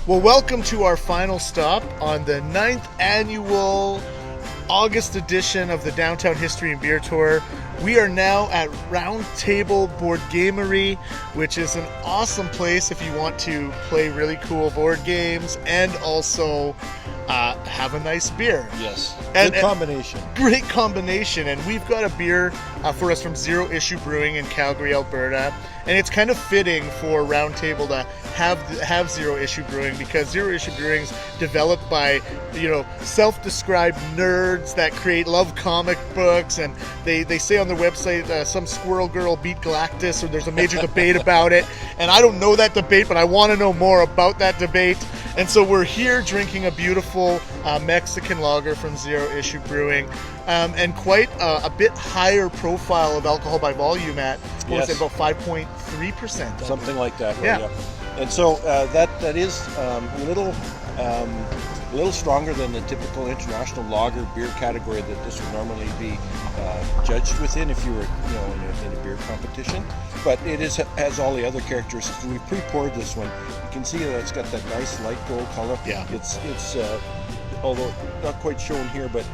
Well, welcome to our final stop on the 9th annual August edition of the Downtown History and Beer Tour. We are now at Round Table Board Gamerie, which is an awesome place if you want to play really cool board games and also have a nice beer. Yes, and, good combination. Great combination, and we've got a beer for us from Zero Issue Brewing in Calgary, Alberta, and it's kind of fitting for Round Table to have Zero Issue Brewing because Zero Issue Brewing is developed by self-described nerds that love comic books, and they say on their website some squirrel girl beat Galactus, or there's a major debate about it, and I don't know that debate, but I want to know more about that debate. And so we're here drinking a beautiful Mexican lager from Zero Issue Brewing, and quite a bit higher profile of alcohol by volume at, what was it, about 5.3%? Something like that, right? Yeah. And so that is a little stronger than the typical international lager beer category that this would normally be judged within if you were in a beer competition. But it has all the other characteristics. We pre-poured this one. You can see that it's got that nice light gold color. Yeah. It's although not quite shown here, but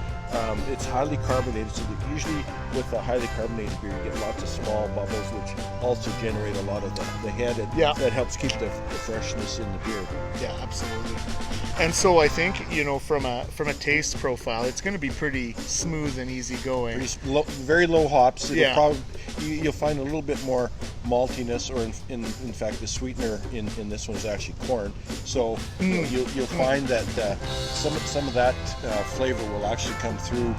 it's highly carbonated, so that usually with a highly carbonated beer you get lots of small bubbles, which also generate a lot of the head, and that helps keep the freshness in the beer. Yeah, absolutely. And so I think, from a taste profile, it's going to be pretty smooth and easy going. Very low hops. Yeah. You'll find a little bit more maltiness, or in fact the sweetener in this one is actually corn. So you'll find that some of that flavor will actually come through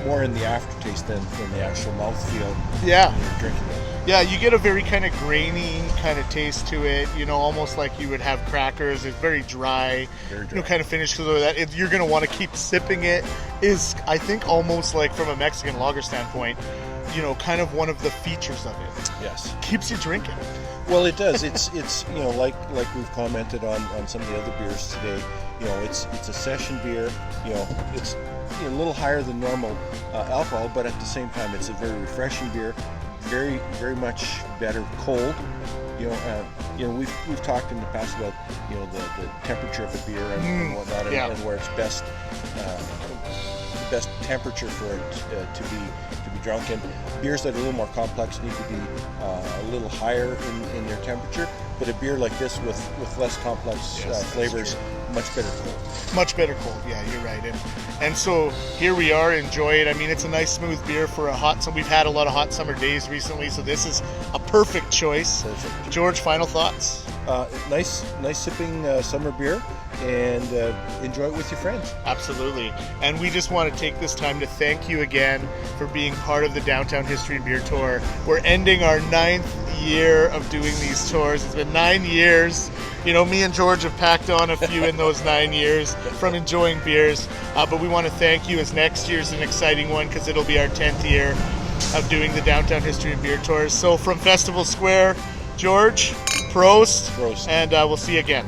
more in the aftertaste than the actual mouthfeel. Yeah. When you're drinking it. Yeah, you get a very kind of grainy kind of taste to it, almost like you would have crackers. It's very dry, kind of finish. So that you're going to want to keep sipping it is, I think, almost like from a Mexican lager standpoint, kind of one of the features of it. Yes. Keeps you drinking. Well, it does. It's like we've commented on some of the other beers today. It's a session beer. It's a little higher than normal alcohol, but at the same time, it's a very refreshing beer. Very, very much better cold. We've talked in the past about the temperature of the beer and whatnot, and where it's best temperature for it to be drunk. And beers that are a little more complex need to be a little higher in their temperature. But a beer like this with less complex flavors, much better cold. Much better cold, yeah, you're right. And so here we are, enjoy it. I mean, it's a nice smooth beer for a hot summer. We've had a lot of hot summer days recently, so this is a perfect choice. Perfect. George, final thoughts? Nice sipping summer beer, and enjoy it with your friends. Absolutely. And we just want to take this time to thank you again for being part of the Downtown History and Beer Tour. We're ending our 9th year of doing these tours. It's been 9 years. Me and George have packed on a few in those 9 years from enjoying beers. But we want to thank you, as next year's an exciting one because it'll be our 10th year of doing the Downtown History and Beer Tours. So from Festival Square, George, Prost. And we'll see you again.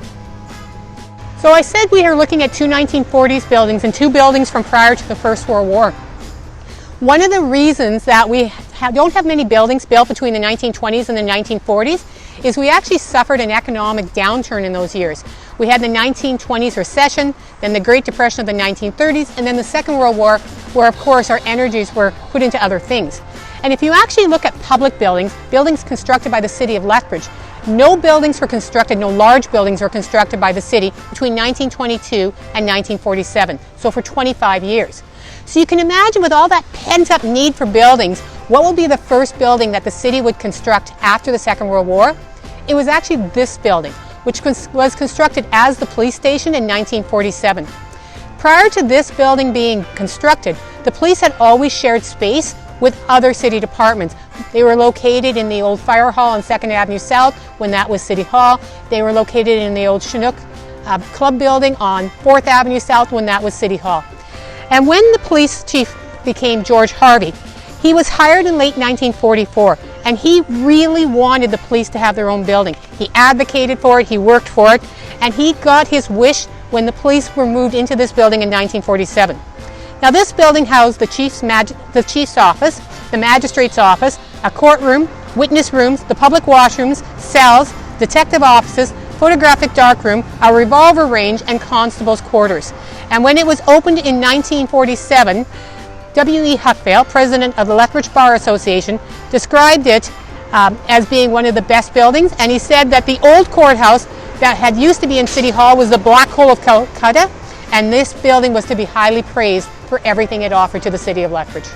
So I said we are looking at two 1940s buildings and two buildings from prior to the First World War. One of the reasons that we don't have many buildings built between the 1920s and the 1940s is we actually suffered an economic downturn in those years. We had the 1920s recession, then the Great Depression of the 1930s, and then the Second World War, where of course our energies were put into other things. And if you actually look at public buildings constructed by the city of Lethbridge, no buildings were constructed, no large buildings were constructed by the city between 1922 and 1947, so for 25 years. So you can imagine, with all that pent-up need for buildings, what will be the first building that the city would construct after the Second World War? It was actually this building, which was constructed as the police station in 1947. Prior to this building being constructed, the police had always shared space with other city departments. They were located in the old fire hall on 2nd Avenue South when that was City Hall. They were located in the old Chinook Club building on 4th Avenue South when that was City Hall. And when the police chief became George Harvey, he was hired in late 1944, and he really wanted the police to have their own building. He advocated for it, he worked for it, and he got his wish when the police were moved into this building in 1947. Now this building housed the chief's office, the magistrate's office, a courtroom, witness rooms, the public washrooms, cells, detective offices, photographic darkroom, a revolver range, and constable's quarters. And when it was opened in 1947, W.E. Huckvale, president of the Lethbridge Bar Association, described it as being one of the best buildings, and he said that the old courthouse that had used to be in City Hall was the Black Hole of Calcutta, and this building was to be highly praised for everything it offered to the city of Lethbridge.